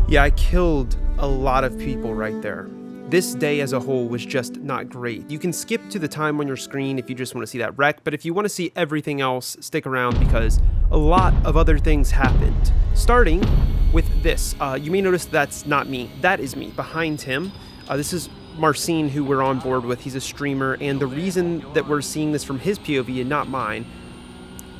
Yeah, I killed a lot of people right there. This day as a whole was just not great. You can skip to the time on your screen if you just want to see that wreck, but if you want to see everything else, stick around because a lot of other things happened. Starting with this. You may notice that's not me. That is me. Behind him, this is MANSKE, who we're on board with. He's a streamer, and the reason that we're seeing this from his POV and not mine,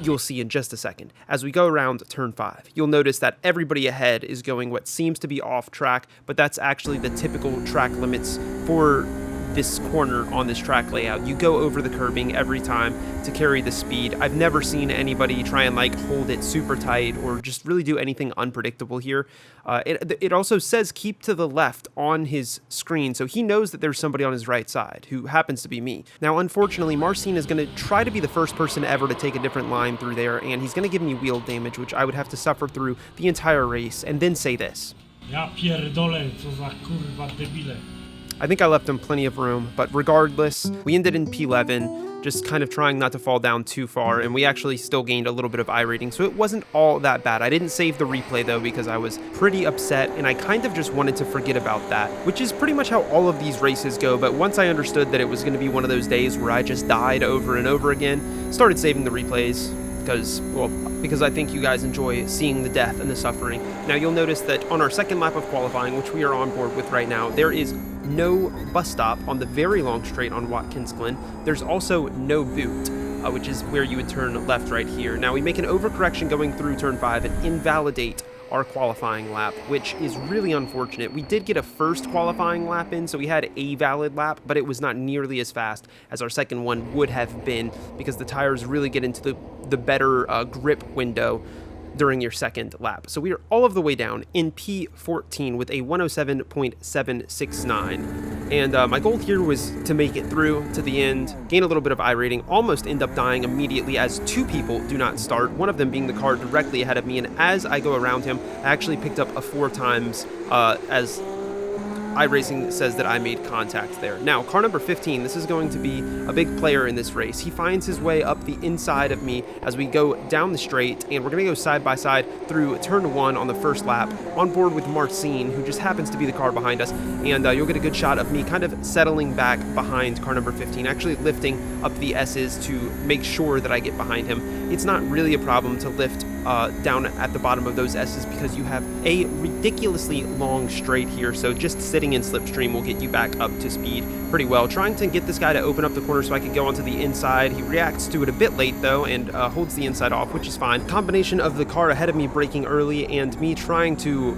you'll see in just a second. As we go around turn 5, you'll notice that everybody ahead is going what seems to be off track, but that's actually the typical track limits for this corner on this track layout. You go over the curbing every time to carry the speed. I've never seen anybody try and like hold it super tight or just really do anything unpredictable here. It also says keep to the left on his screen, so he knows that there's somebody on his right side, who happens to be me. Now, unfortunately, MANSKE is going to try to be the first person ever to take a different line through there, and he's going to give me wheel damage, which I would have to suffer through the entire race, and then say this. Ja pierdolę, co za kurwa debile. I think I left him plenty of room, but regardless, we ended in P11, just kind of trying not to fall down too far, and we actually still gained a little bit of iRating, so it wasn't all that bad. I didn't save the replay though because I was pretty upset, and I kind of just wanted to forget about that, which is pretty much how all of these races go. But once I understood that it was going to be one of those days where I just died over and over again, started saving the replays. Because I think you guys enjoy seeing the death and the suffering. Now you'll notice that on our second lap of qualifying, which we are on board with right now, there is no bus stop on the very long straight on Watkins Glen. There's also no boot, which is where you would turn left right here. Now we make an overcorrection going through turn 5 and invalidate our qualifying lap, which is really unfortunate. We did get a first qualifying lap in, so we had a valid lap, but it was not nearly as fast as our second one would have been because the tires really get into the better grip window during your second lap. So we are all of the way down in P14 with a 107.769. And my goal here was to make it through to the end, gain a little bit of iRating, almost end up dying immediately as 2 people do not start, one of them being the car directly ahead of me. And as I go around him, I actually picked up a 4 times as iRacing says that I made contact there. Now, car number 15, this is going to be a big player in this race. He finds his way up the inside of me as we go down the straight, and we're going to go side by side through turn 1 on the first lap, on board with MANSKE, who just happens to be the car behind us, and you'll get a good shot of me kind of settling back behind car number 15, actually lifting up the S's to make sure that I get behind him. It's not really a problem to lift down at the bottom of those S's because you have a ridiculously long straight here, so just sitting in slipstream will get you back up to speed pretty well. Trying to get this guy to open up the corner so I could go onto the inside. He reacts to it a bit late though and holds the inside off, which is fine. Combination of the car ahead of me braking early and me trying to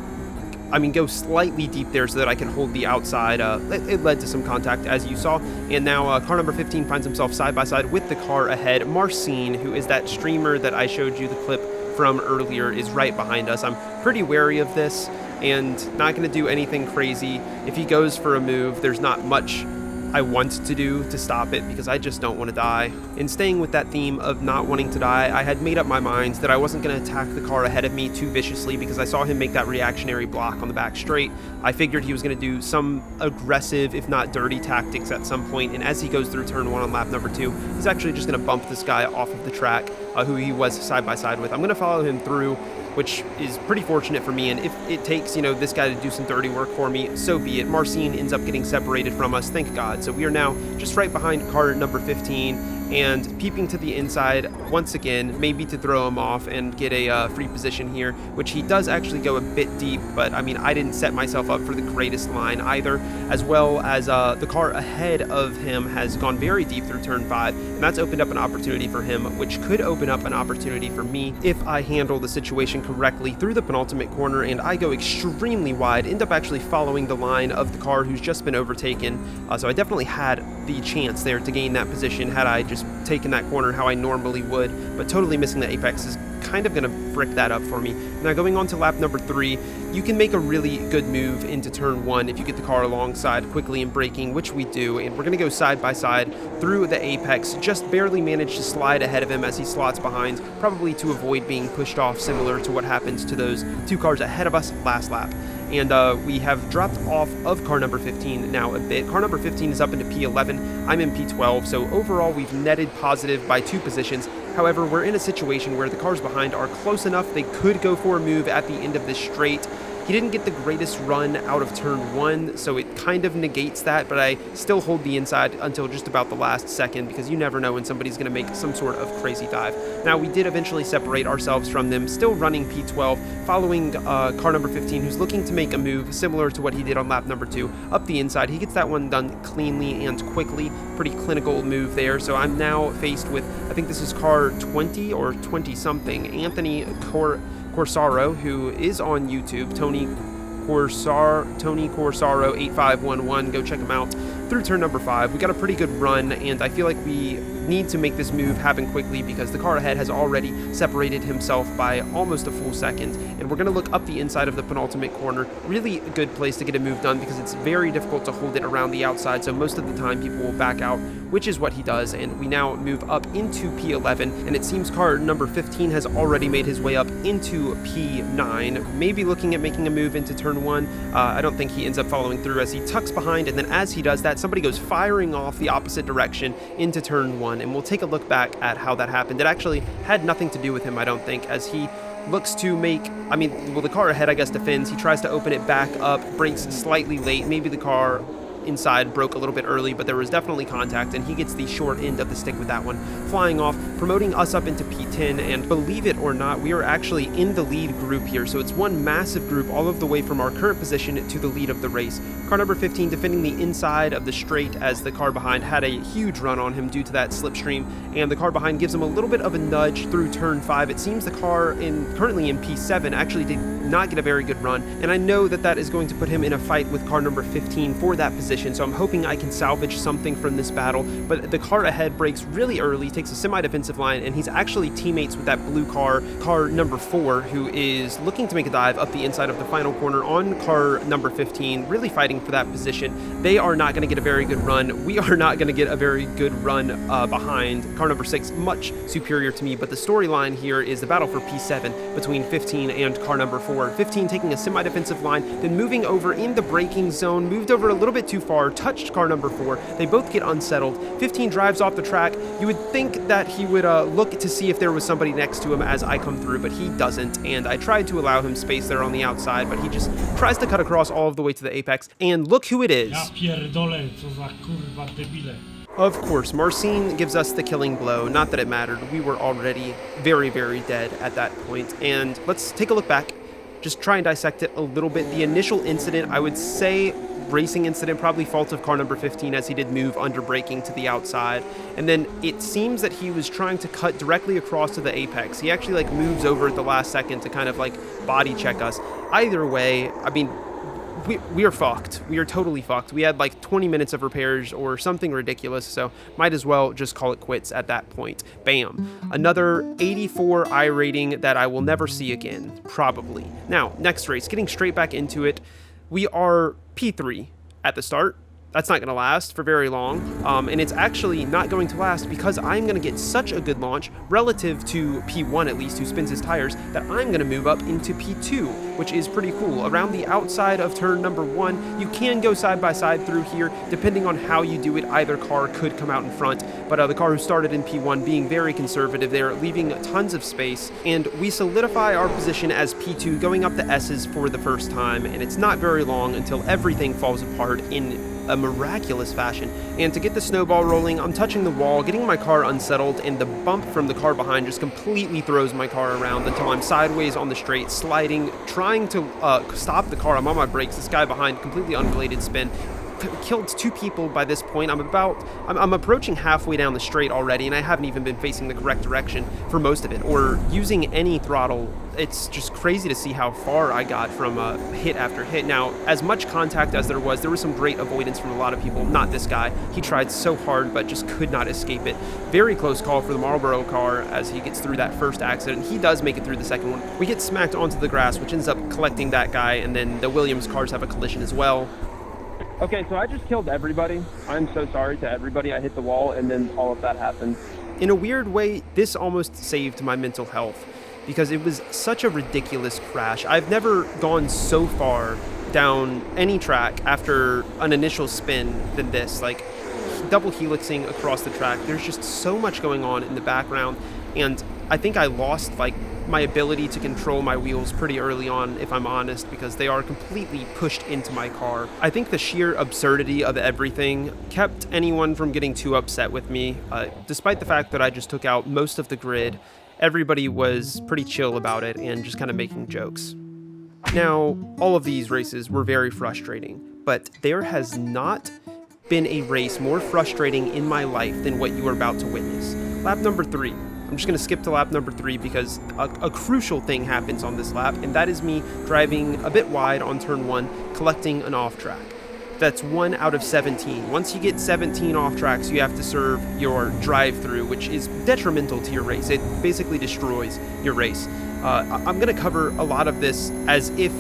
go slightly deep there so that I can hold the outside. It led to some contact, as you saw. And now car number 15 finds himself side by side with the car ahead. MANSKE, who is that streamer that I showed you the clip from earlier, is right behind us. I'm pretty wary of this and not going to do anything crazy. If he goes for a move, there's not much I want to do to stop it because I just don't want to die. And staying with that theme of not wanting to die, I had made up my mind that I wasn't going to attack the car ahead of me too viciously because I saw him make that reactionary block on the back straight. I figured he was going to do some aggressive, if not dirty tactics at some point, and as he goes through turn 1 on lap number 2, he's actually just going to bump this guy off of the track, who he was side by side with. I'm going to follow him through, which is pretty fortunate for me, and if it takes, this guy to do some dirty work for me, so be it. MANSKE ends up getting separated from us, thank God. So we are now just right behind car number 15 and peeping to the inside once again, maybe to throw him off and get a free position here, which he does actually go a bit deep, but I didn't set myself up for the greatest line either, as well as the car ahead of him has gone very deep through turn 5, and that's opened up an opportunity for him, which could open up an opportunity for me if I handle the situation correctly through the penultimate corner, and I go extremely wide, end up actually following the line of the car who's just been overtaken. So I definitely had the chance there to gain that position had I just taken that corner how I normally would, but totally missing the apex is kind of going to frick that up for me. Now going on to lap number 3, you can make a really good move into turn 1 if you get the car alongside quickly and braking, which we do, and we're going to go side by side through the apex, just barely manage to slide ahead of him as he slots behind, probably to avoid being pushed off, similar to what happens to those 2 cars ahead of us last lap. And we have dropped off of car number 15 now a bit. Car number 15 is up into P11, I'm in P12, so overall we've netted positive by 2 positions. However, we're in a situation where the cars behind are close enough they could go for a move at the end of this straight. He didn't get the greatest run out of turn 1, so it kind of negates that, but I still hold the inside until just about the last second because you never know when somebody's going to make some sort of crazy dive. Now, we did eventually separate ourselves from them, still running P12, following car number 15, who's looking to make a move similar to what he did on lap number 2, up the inside. He gets that one done cleanly and quickly. Pretty clinical move there. So I'm now faced with, I think this is car 20 or 20-something, Anthony Corsaro, who is on YouTube, Tony Corsaro 8511. Go check him out. Through turn number 5, we got a pretty good run, and I feel like we need to make this move happen quickly because the car ahead has already separated himself by almost a full second, and we're going to look up the inside of the penultimate corner. Really a good place to get a move done because it's very difficult to hold it around the outside, so most of the time people will back out, which is what he does, and we now move up into P11, and it seems car number 15 has already made his way up into P9, maybe looking at making a move into turn 1. I don't think he ends up following through as he tucks behind, and then as he does that, somebody goes firing off the opposite direction into turn 1, and we'll take a look back at how that happened. It actually had nothing to do with him, I don't think, as he looks to make, the car ahead, I guess, defends. He tries to open it back up, brakes slightly late. Maybe the car inside broke a little bit early, but there was definitely contact, and he gets the short end of the stick with that one, flying off, promoting us up into P10, and believe it or not, we are actually in the lead group here, so it's one massive group all of the way from our current position to the lead of the race. Car number 15 defending the inside of the straight as the car behind had a huge run on him due to that slipstream, and the car behind gives him a little bit of a nudge through turn 5. It seems the car currently in P7 actually did not get a very good run, and I know that is going to put him in a fight with car number 15 for that position, so I'm hoping I can salvage something from this battle. But the car ahead brakes really early, takes a semi-defensive line, and he's actually teammates with that blue car number 4, who is looking to make a dive up the inside of the final corner on car number 15, really fighting for that position. They are not going to get a very good run. We are not going to get a very good run behind car number 6, much superior to me, but the storyline here is the battle for P7 between 15 and car number 4. 15 taking a semi-defensive line, then moving over in the braking zone, moved over a little bit too far, touched car number 4. They both get unsettled. 15 drives off the track. You would think that he would look to see if there was somebody next to him as I come through, but he doesn't, and I tried to allow him space there on the outside, but he just tries to cut across all of the way to the apex, and look who it is. Ja pierdolę, co za kurwa debile. Of course, Marcin gives us the killing blow. Not that it mattered. We were already very, very dead at that point. And let's take a look back, just try and dissect it a little bit. The initial incident, I would say, racing incident, probably fault of car number 15 as he did move under braking to the outside. And then it seems that he was trying to cut directly across to the apex. He actually moves over at the last second to kind of body check us. Either way, we are fucked. We are totally fucked. We had 20 minutes of repairs or something ridiculous, so might as well just call it quits at that point. Bam. Another 84 I rating that I will never see again, probably. Now, next race, getting straight back into it. We are P3 at the start. That's not going to last for very long, and it's actually not going to last because I'm going to get such a good launch relative to P1 at least, who spins his tires, that I'm going to move up into P2, which is pretty cool. Around the outside of turn number 1, you can go side by side through here. Depending on how you do it, either car could come out in front, but the car who started in P1 being very conservative there, leaving tons of space, and we solidify our position as P2, going up the S's for the first time, and it's not very long until everything falls apart in a miraculous fashion. And to get the snowball rolling, I'm touching the wall, getting my car unsettled, and the bump from the car behind just completely throws my car around until I'm sideways on the straight, sliding, trying to stop the car. I'm on my brakes. This guy behind, completely unrelated spin, killed 2 people by this point. I'm approaching halfway down the straight already, and I haven't even been facing the correct direction for most of it, or using any throttle. It's just crazy to see how far I got from hit after hit. Now, as much contact as there was some great avoidance from a lot of people. Not this guy. He tried so hard, but just could not escape it. Very close call for the Marlboro car as he gets through that first accident. He does make it through the second one. We get smacked onto the grass, which ends up collecting that guy, and then the Williams cars have a collision as well. Okay, so I just killed everybody. I'm so sorry to everybody. I hit the wall, and then all of that happened. In a weird way, this almost saved my mental health because it was such a ridiculous crash. I've never gone so far down any track after an initial spin than this. Double helixing across the track. There's just so much going on in the background, and I think I lost my ability to control my wheels pretty early on, if I'm honest, because they are completely pushed into my car. I think the sheer absurdity of everything kept anyone from getting too upset with me. Despite the fact that I just took out most of the grid, everybody was pretty chill about it and just kind of making jokes. Now, all of these races were very frustrating, but there has not been a race more frustrating in my life than what you are about to witness. Lap number 3. I'm just going to skip to lap number 3 because a crucial thing happens on this lap, and that is me driving a bit wide on turn 1, collecting an off track. That's 1 out of 17. Once you get 17 off tracks, you have to serve your drive-through, which is detrimental to your race. It basically destroys your race. I'm going to cover a lot of this as if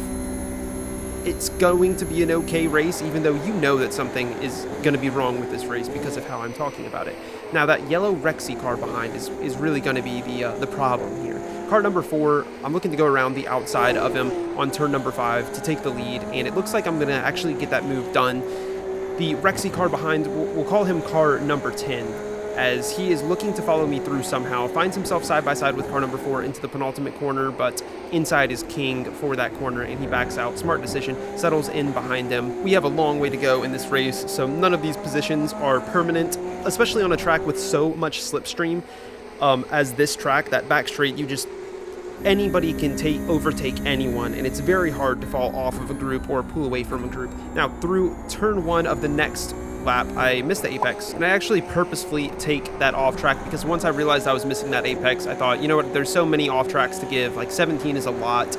it's going to be an okay race, even though you know that something is going to be wrong with this race because of how I'm talking about it. Now, that yellow Rexy car behind is really going to be the problem here. Car number 4, I'm looking to go around the outside of him on turn number 5 to take the lead, and it looks like I'm going to actually get that move done. The Rexy car behind, we'll call him car number 10, as he is looking to follow me through somehow, finds himself side by side with car number 4 into the penultimate corner, but inside is king for that corner, and he backs out. Smart decision, settles in behind him. We have a long way to go in this race, so none of these positions are permanent, especially on a track with so much slipstream as this track. That back straight, anybody can overtake anyone, and it's very hard to fall off of a group or pull away from a group. Now, through turn 1 of the next lap, I missed the apex, and I actually purposefully take that off track because once I realized I was missing that apex, I thought, you know what, there's so many off tracks to give, like 17 is a lot,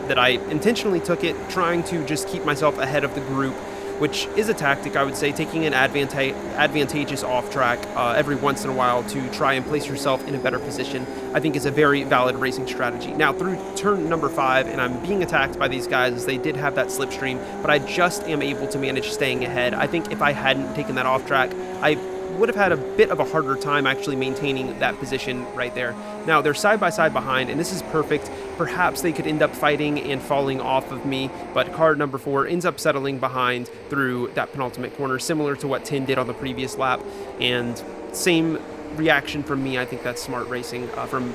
that I intentionally took it, trying to just keep myself ahead of the group, which is a tactic, I would say, taking an advantageous off track every once in a while to try and place yourself in a better position, I think is a very valid racing strategy. Now, through turn number 5, and I'm being attacked by these guys as they did have that slipstream, but I just am able to manage staying ahead. I think if I hadn't taken that off track, I would have had a bit of a harder time actually maintaining that position right there. Now, they're side by side behind, and this is perfect. Perhaps they could end up fighting and falling off of me, but car number 4 ends up settling behind through that penultimate corner, similar to what 10 did on the previous lap, and same reaction from me. I think that's smart racing from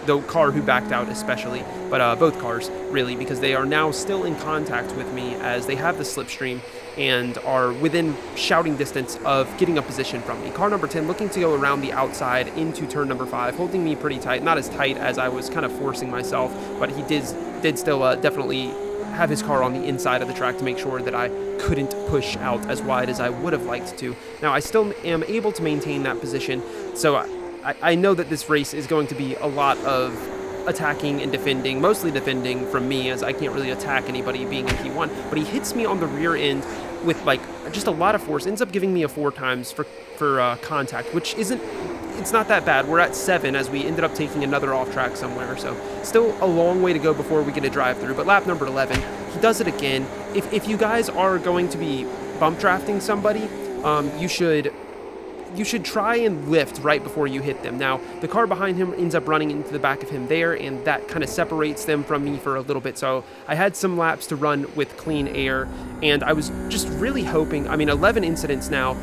the car who backed out especially, but both cars really, because they are now still in contact with me as they have the slipstream and are within shouting distance of getting a position from me. Car number 10 looking to go around the outside into turn number 5, holding me pretty tight, not as tight as I was kind of forcing myself, but he did still definitely have his car on the inside of the track to make sure that I couldn't push out as wide as I would have liked to. Now, I still am able to maintain that position, so I know that this race is going to be a lot of attacking and defending, mostly defending from me, as I can't really attack anybody being in P1, but he hits me on the rear end with like just a lot of force, ends up giving me a 4 times for contact, which it's not that bad. We're at 7 as we ended up taking another off track somewhere, so still a long way to go before we get a drive through. But lap number 11, he does it again. If you guys are going to be bump drafting somebody, you should try and lift right before you hit them. Now, the car behind him ends up running into the back of him there, and that kind of separates them from me for a little bit. So I had some laps to run with clean air, and I was just really hoping, 11 incidents now,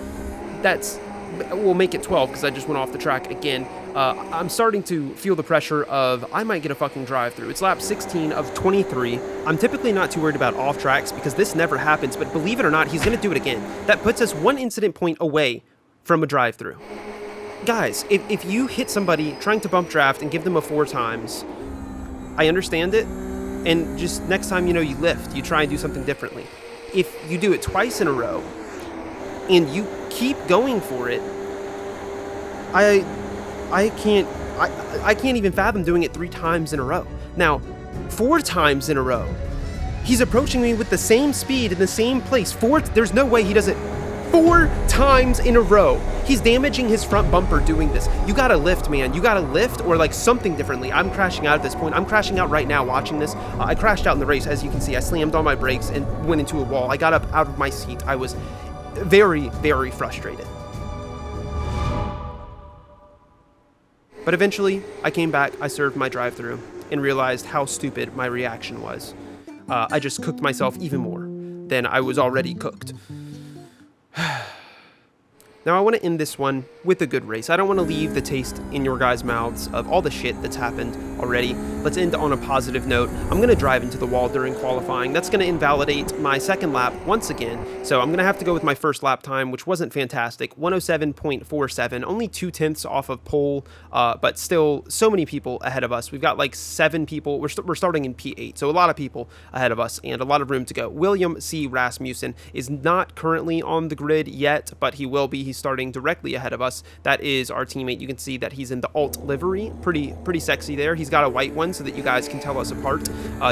we'll make it 12 because I just went off the track again. I'm starting to feel the pressure of I might get a fucking drive-through. It's lap 16 of 23. I'm typically not too worried about off tracks because this never happens, but believe it or not, he's going to do it again. That puts us 1 incident point away from a drive-through. Guys, if you hit somebody trying to bump draft and give them a 4 times, I understand it, and just next time, you lift, you try and do something differently. If you do it twice in a row, and you keep going for it, I can't even fathom doing it 3 times in a row. Now, 4 times in a row, he's approaching me with the same speed in the same place. There's no way he does it 4 times in a row. He's damaging his front bumper doing this. You gotta lift, man. You gotta lift or like something differently. I'm crashing out at this point. I'm crashing out right now watching this. I crashed out in the race. As you can see, I slammed on my brakes and went into a wall. I got up out of my seat. I was very, very frustrated. But eventually, I came back, I served my drive-through, and realized how stupid my reaction was. I just cooked myself even more than I was already cooked. Now I want to end this one with a good race. I don't want to leave the taste in your guys' mouths of all the shit that's happened already. Let's end on a positive note. I'm going to drive into the wall during qualifying. That's going to invalidate my second lap once again. So I'm going to have to go with my first lap time, which wasn't fantastic. 107.47, only 0.2 off of pole, but still so many people ahead of us. We've got like 7 people. We're starting in P8, so a lot of people ahead of us and a lot of room to go. William C. Rasmussen is not currently on the grid yet, but he will be. He's starting directly ahead of us. That is our teammate. You can see that he's in the alt livery. Pretty sexy there. He's got a white one so that you guys can tell us apart.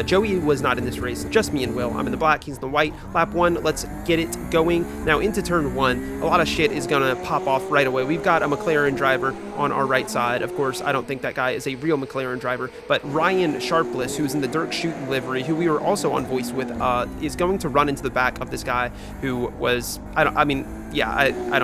Joey was not in this race, just me and Will. I'm in the black, he's in the white. Lap 1, let's get it going. Now into turn 1, a lot of shit is gonna pop off right away. We've got a McLaren driver on our right side. Of course, I don't think that guy is a real McLaren driver, but Ryan Sharpless, who's in the Dirk Shootin' livery, who we were also on voice with, is going to run into the back of this guy who was, I don't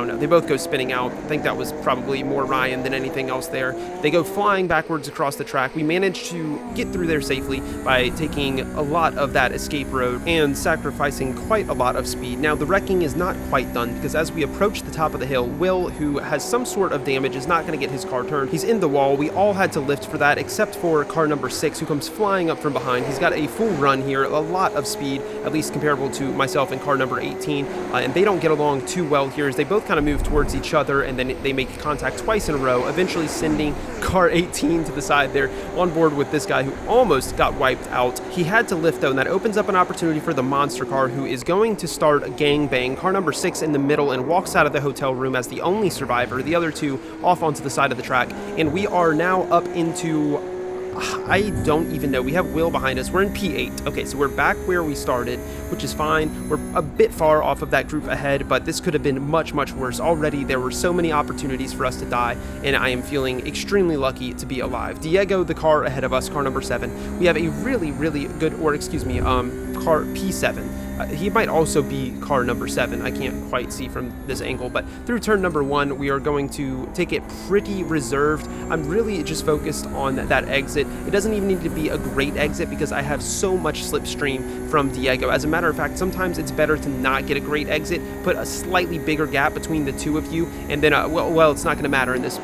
know. They both go spinning out. I think that was probably more Ryan than anything else there. They go flying backwards across the track. We managed to get through there safely by taking a lot of that escape road and sacrificing quite a lot of speed. Now, the wrecking is not quite done because as we approach the top of the hill, Will, who has some sort of damage, is not going to get his car turned. He's in the wall. We all had to lift for that except for car number 6, who comes flying up from behind. He's got a full run here, a lot of speed, at least comparable to myself and car number 18, and they don't get along too well here as they both kind of move towards each other, and then they make contact twice in a row, eventually sending car 18 to the side there, on board with this guy who almost got wiped out. He had to lift though, and that opens up an opportunity for the monster car, who is going to start a gangbang. Car number 6 in the middle and walks out of the hotel room as the only survivor, the other 2 off onto the side of the track, and we are now up into, I don't even know. We have Will behind us. We're in P8. Okay, so we're back where we started, which is fine. We're a bit far off of that group ahead, but this could have been much, much worse. Already, there were so many opportunities for us to die, and I am feeling extremely lucky to be alive. Diego, the car ahead of us, car number 7. We have a really, really good, car P7. He might also be car number 7. I can't quite see from this angle, but through turn number 1, we are going to take it pretty reserved. I'm really just focused on that exit. It doesn't even need to be a great exit because I have so much slipstream from Diego. As a matter of fact, sometimes it's better to not get a great exit, put a slightly bigger gap between the 2 of you, and then, well, it's not going to matter in this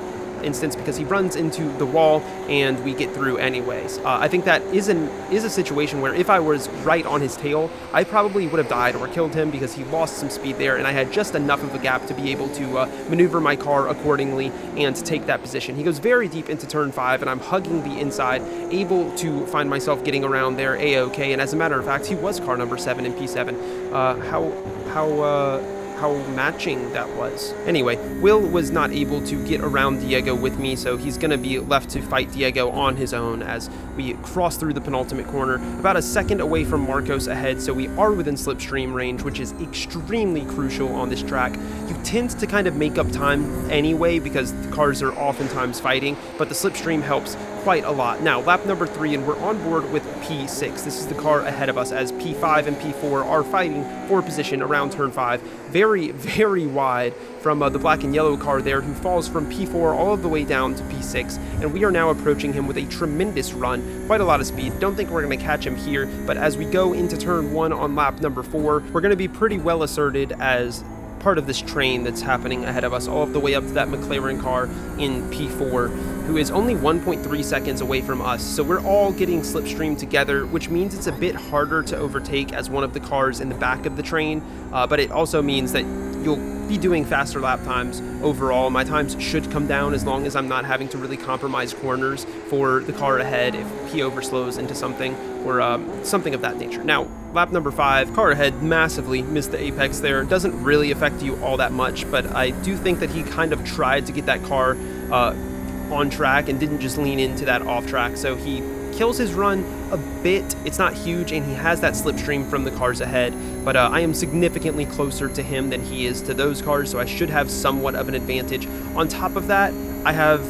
instance because he runs into the wall and we get through anyways. I think that is a situation where if I was right on his tail, I probably would have died or killed him because he lost some speed there, and I had just enough of a gap to be able to maneuver my car accordingly and to take that position. He goes very deep into turn 5, and I'm hugging the inside, able to find myself getting around there a-okay, and as a matter of fact, he was car number 7 in P7. How matching that was. Anyway, Will was not able to get around Diego with me, so he's going to be left to fight Diego on his own as we cross through the penultimate corner, about a second away from Marcos ahead, so we are within slipstream range, which is extremely crucial on this track. You tend to kind of make up time anyway because the cars are oftentimes fighting, but the slipstream helps quite a lot. Now, lap number 3, and we're on board with P6. This is the car ahead of us as P5 and P4 are fighting for position around turn 5. Very, very wide from the black and yellow car there, who falls from P4 all of the way down to P6, and we are now approaching him with a tremendous run, quite a lot of speed. Don't think we're going to catch him here, but as we go into turn 1 on lap number 4, we're going to be pretty well asserted as part of this train that's happening ahead of us, all of the way up to that McLaren car in P4, who is only 1.3 seconds away from us. So we're all getting slipstream together, which means it's a bit harder to overtake as one of the cars in the back of the train, but it also means that you'll be doing faster lap times overall. My times should come down as long as I'm not having to really compromise corners for the car ahead if he overslows into something or something of that nature. Now, lap number 5, car ahead massively missed the apex there. Doesn't really affect you all that much, but I do think that he kind of tried to get that car on track and didn't just lean into that off track, so he kills his run a bit. It's not huge, and he has that slipstream from the cars ahead, but I am significantly closer to him than he is to those cars, so I should have somewhat of an advantage. On top of that, I have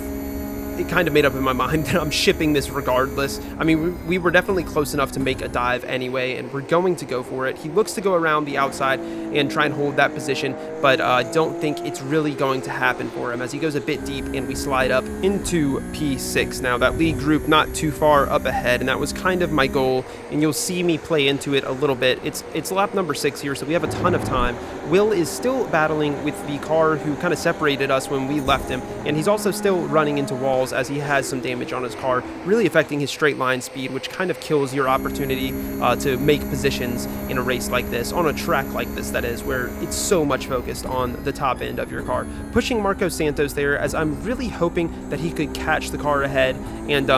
it kind of made up in my mind that I'm shipping this regardless. I mean, we were definitely close enough to make a dive anyway, and we're going to go for it. He looks to go around the outside and try and hold that position, but don't think it's really going to happen for him as he goes a bit deep, and we slide up into P6. Now, that lead group not too far up ahead, and that was kind of my goal, and you'll see me play into it a little bit. It's lap number 6 here, so we have a ton of time. Will is still battling with the car who kind of separated us when we left him, and he's also still running into walls as he has some damage on his car, really affecting his straight line speed, which kind of kills your opportunity to make positions in a race like this, on a track like this, that is, where it's so much focused on the top end of your car. Pushing Marcos Santos there, as I'm really hoping that he could catch the car ahead, and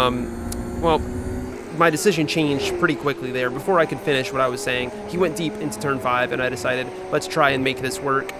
well, my decision changed pretty quickly there. Before I could finish what I was saying, he went deep into turn 5, and I decided, let's try and make this work.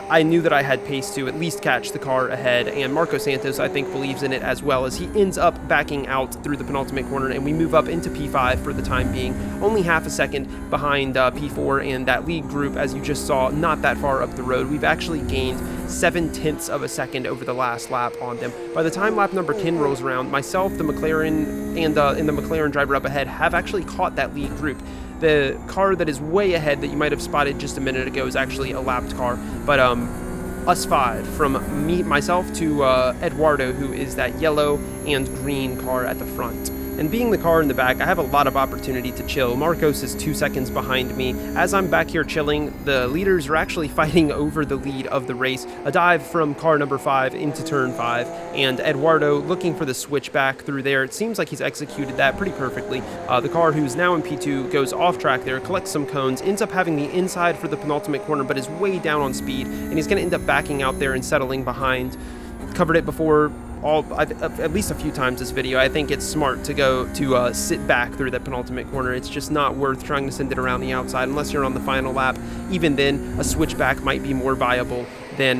I knew that I had pace to at least catch the car ahead, and Marco Santos, I think, believes in it as well, as he ends up backing out through the penultimate corner, and we move up into P5 for the time being, only half a second behind P4, and that lead group, as you just saw, not that far up the road. We've actually gained 0.7 of a second over the last lap on them. By the time lap number 10 rolls around, myself, the McLaren, and the McLaren driver up ahead have actually caught that lead group. The car that is way ahead that you might have spotted just a minute ago is actually a lapped car, but us 5, from myself to Eduardo, who is that yellow and green car at the front. And being the car in the back, I have a lot of opportunity to chill. Marcos is 2 seconds behind me. As I'm back here chilling, the leaders are actually fighting over the lead of the race. A dive from car number 5 into turn 5, and Eduardo looking for the switch back through there. It seems like he's executed that pretty perfectly. The car, who's now in P2, goes off track there, collects some cones, ends up having the inside for the penultimate corner, but is way down on speed, and he's going to end up backing out there and settling behind. Covered it before at least a few times this video. I think it's smart to go to sit back through that penultimate corner. It's just not worth trying to send it around the outside unless you're on the final lap. Even then, a switchback might be more viable than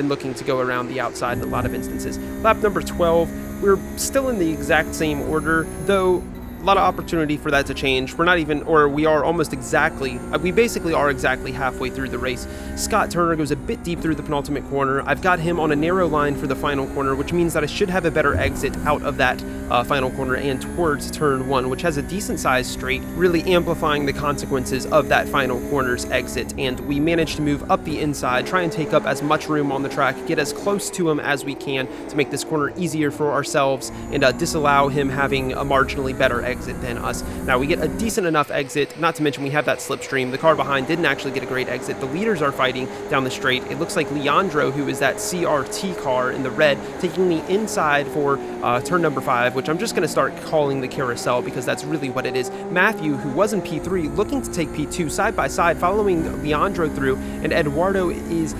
looking to go around the outside in a lot of instances. Lap number 12, we're still in the exact same order, though a lot of opportunity for that to change. We're not even, or we are almost exactly, we basically are exactly halfway through the race. Scott Turner goes a bit deep through the penultimate corner. I've got him on a narrow line for the final corner, which means that I should have a better exit out of that final corner and towards turn 1, which has a decent sized straight, really amplifying the consequences of that final corner's exit. And we managed to move up the inside, try and take up as much room on the track, get as close to him as we can to make this corner easier for ourselves, and disallow him having a marginally better exit than us. Now, we get a decent enough exit, not to mention we have that slipstream. The car behind didn't actually get a great exit. The leaders are fighting down the straight. It looks like Leandro, who is that CRT car in the red, taking the inside for turn number 5, which I'm just going to start calling the carousel because that's really what it is. Matthew, who was in P3, looking to take P2 side by side, following Leandro through, and Eduardo is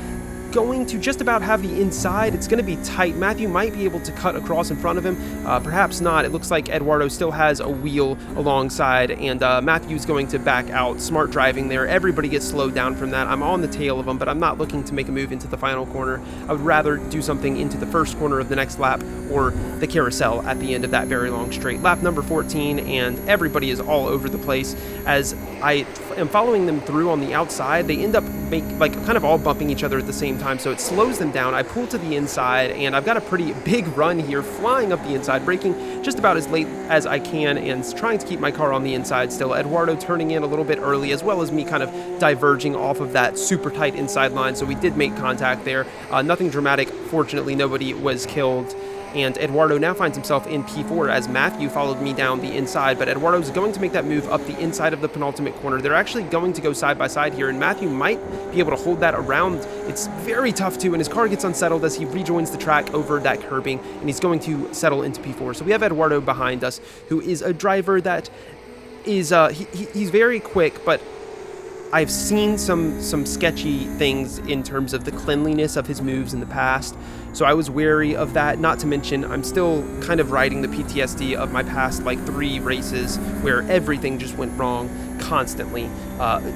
going to just about have the inside. It's going to be tight. Matthew might be able to cut across in front of him. Perhaps not. It looks like Eduardo still has a wheel alongside, and Matthew's going to back out. Smart driving there. Everybody gets slowed down from that. I'm on the tail of him, but I'm not looking to make a move into the final corner. I would rather do something into the first corner of the next lap or the carousel at the end of that very long straight. Lap number 14, and everybody is all over the place. As I am following them through on the outside, they end up kind of all bumping each other at the same time, so it slows them down. I pull to the inside, and I've got a pretty big run here, flying up the inside, braking just about as late as I can, and trying to keep my car on the inside still. Eduardo turning in a little bit early, as well as me kind of diverging off of that super tight inside line, so we did make contact there. Nothing dramatic. Fortunately, nobody was killed. And Eduardo now finds himself in P4 as Matthew followed me down the inside, but Eduardo's going to make that move up the inside of the penultimate corner. They're actually going to go side by side here, and Matthew might be able to hold that around. It's very tough to, and his car gets unsettled as he rejoins the track over that curbing, and he's going to settle into P4. So we have Eduardo behind us, who is a driver that is, he's very quick, but I've seen some sketchy things in terms of the cleanliness of his moves in the past, so I was wary of that. Not to mention, I'm still kind of riding the PTSD of my past 3 races where everything just went wrong constantly.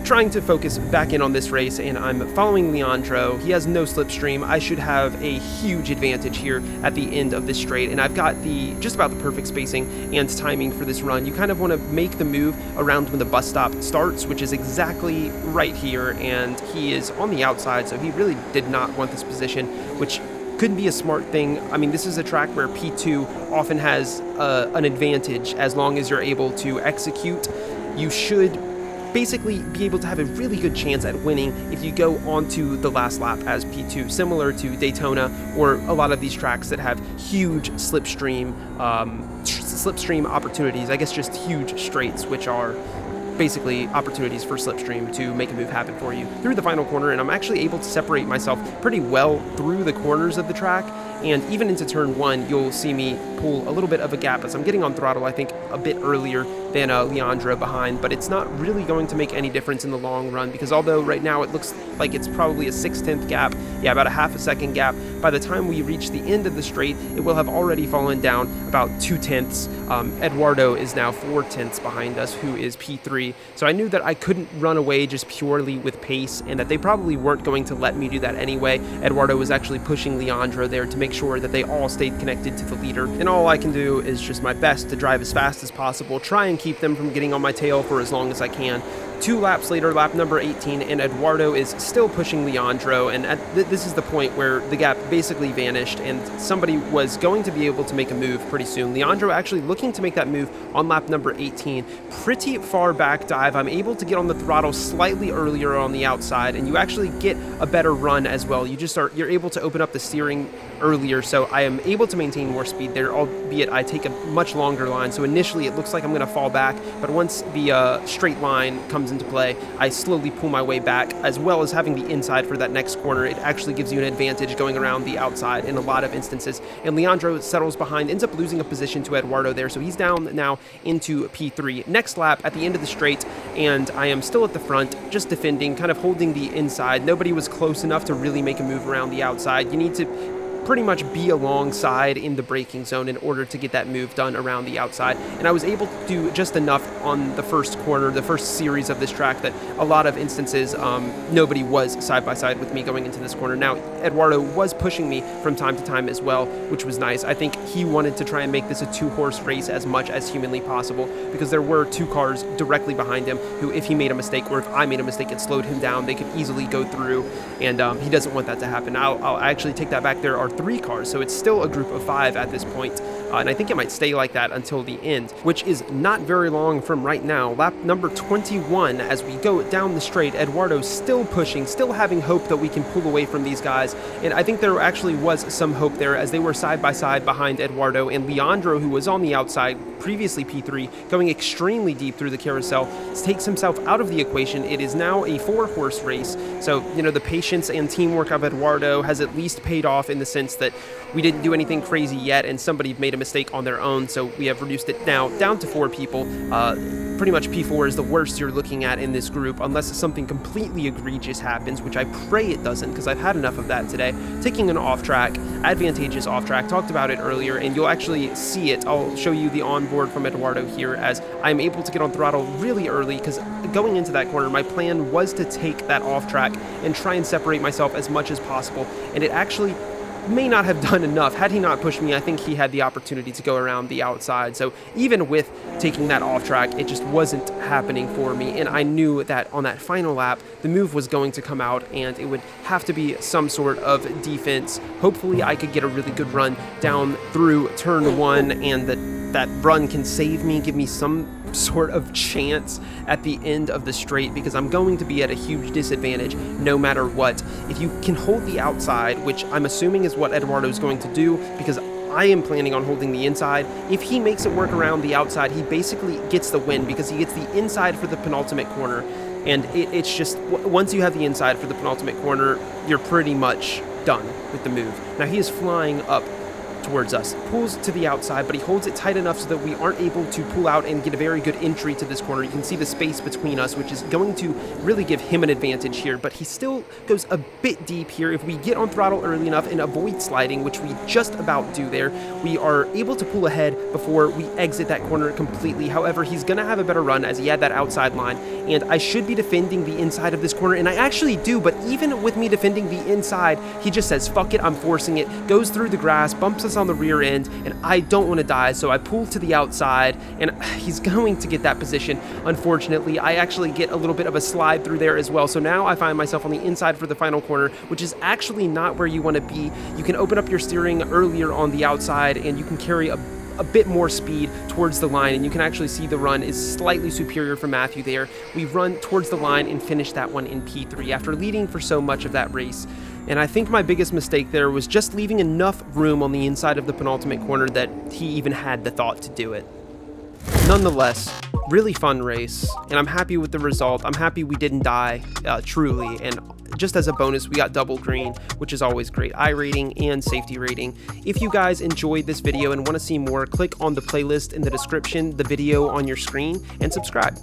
Trying to focus back in on this race, and I'm following Leandro. He has no slipstream. I should have a huge advantage here at the end of this straight, and I've got just about the perfect spacing and timing for this run. You kind of want to make the move around when the bus stop starts, which is exactly right here, and he is on the outside, so he really did not want this position, which couldn't be a smart thing. I mean, this is a track where P2 often has an advantage as long as you're able to execute. You should basically be able to have a really good chance at winning if you go onto the last lap as P2, similar to Daytona or a lot of these tracks that have huge slipstream opportunities. I guess just huge straights, which are basically opportunities for slipstream to make a move happen for you through the final corner. And I'm actually able to separate myself pretty well through the corners of the track, and even into turn 1 you'll see me pull a little bit of a gap as I'm getting on throttle, I think a bit earlier than Leandro behind, but it's not really going to make any difference in the long run, because although right now it looks like it's probably a 6/10 gap, yeah, about a half a second gap, by the time we reach the end of the straight it will have already fallen down about 2/10. Eduardo is now 4/10 behind us, who is P3, so I knew that I couldn't run away just purely with pace, and that they probably weren't going to let me do that anyway. Eduardo was actually pushing Leandro there to make sure that they all stayed connected to the leader, and all I can do is just my best to drive as fast as possible, try and keep them from getting on my tail for as long as I can. 2 laps later, lap number 18, and Eduardo is still pushing Leandro, and this is the point where the gap basically vanished and somebody was going to be able to make a move pretty soon. Leandro actually looking to make that move on lap number 18. Pretty far back dive. I'm able to get on the throttle slightly earlier on the outside, and you actually get a better run as well. You're able to open up the steering earlier, so I am able to maintain more speed there, albeit I take a much longer line. So initially it looks like I'm going to fall back, but once the straight line comes into play, I slowly pull my way back, as well as having the inside for that next corner. It actually gives you an advantage going around the outside in a lot of instances, and Leandro settles behind, ends up losing a position to Eduardo there, so he's down now into P3. Next lap at the end of the straight, and I am still at the front, just defending, kind of holding the inside. Nobody was close enough to really make a move around the outside. You need to pretty much be alongside in the braking zone in order to get that move done around the outside, and I was able to do just enough on the first corner, the first series of this track, that a lot of instances nobody was side by side with me going into this corner. Now Eduardo was pushing me from time to time as well, which was nice. I think he wanted to try and make this a 2-horse race as much as humanly possible, because there were 2 cars directly behind him who, if he made a mistake or if I made a mistake, it slowed him down. They could easily go through, and he doesn't want that to happen. I'll actually take that back. There are 3 cars, so it's still a group of 5 at this point, and I think it might stay like that until the end, which is not very long from right now. Lap number 21, as we go down the straight, Eduardo's still pushing, still having hope that we can pull away from these guys, and I think there actually was some hope there, as they were side by side behind Eduardo, and Leandro, who was on the outside, previously P3, going extremely deep through the carousel, takes himself out of the equation. It is now a 4-horse race, so the patience and teamwork of Eduardo has at least paid off, in the sense that we didn't do anything crazy yet, and somebody made a mistake on their own, so we have reduced it now down to 4 people. Pretty much P4 is the worst you're looking at in this group, unless something completely egregious happens, which I pray it doesn't, because I've had enough of that today. Taking an off-track, advantageous off-track, talked about it earlier, and you'll actually see it. I'll show you the onboard from Eduardo here, as I'm able to get on throttle really early, because going into that corner, my plan was to take that off-track and try and separate myself as much as possible, and it actually may not have done enough. Had he not pushed me, I think he had the opportunity to go around the outside. So even with taking that off track, it just wasn't happening for me, and I knew that on that final lap the move was going to come out, and it would have to be some sort of defense. Hopefully I could get a really good run down through turn 1, and that run can save me, give me some sort of chance at the end of the straight, because I'm going to be at a huge disadvantage no matter what. If you can hold the outside, which I'm assuming is what Eduardo's going to do, because I am planning on holding the inside. If he makes it work around the outside, he basically gets the win, because he gets the inside for the penultimate corner, and it's just, once you have the inside for the penultimate corner, you're pretty much done with the move. Now he is flying up towards us, pulls to the outside, but he holds it tight enough so that we aren't able to pull out and get a very good entry to this corner. You can see the space between us, which is going to really give him an advantage here, but he still goes a bit deep here. If we get on throttle early enough and avoid sliding, which we just about do there, we are able to pull ahead before we exit that corner completely. However, he's going to have a better run, as he had that outside line, and I should be defending the inside of this corner, and I actually do, but even with me defending the inside, he just says, fuck it, I'm forcing it, goes through the grass, bumps us on the rear end, and I don't want to die, so I pull to the outside, and he's going to get that position. Unfortunately, I actually get a little bit of a slide through there as well, so now I find myself on the inside for the final corner, which is actually not where you want to be. You can open up your steering earlier on the outside, and you can carry a bit more speed towards the line, and you can actually see the run is slightly superior for Matthew there. We run towards the line and finish that one in P3 after leading for so much of that race. And I think my biggest mistake there was just leaving enough room on the inside of the penultimate corner that he even had the thought to do it. Nonetheless, really fun race, and I'm happy with the result. I'm happy we didn't die, truly, and just as a bonus, we got double green, which is always great. iRating and safety rating. If you guys enjoyed this video and want to see more, click on the playlist in the description, the video on your screen, and subscribe.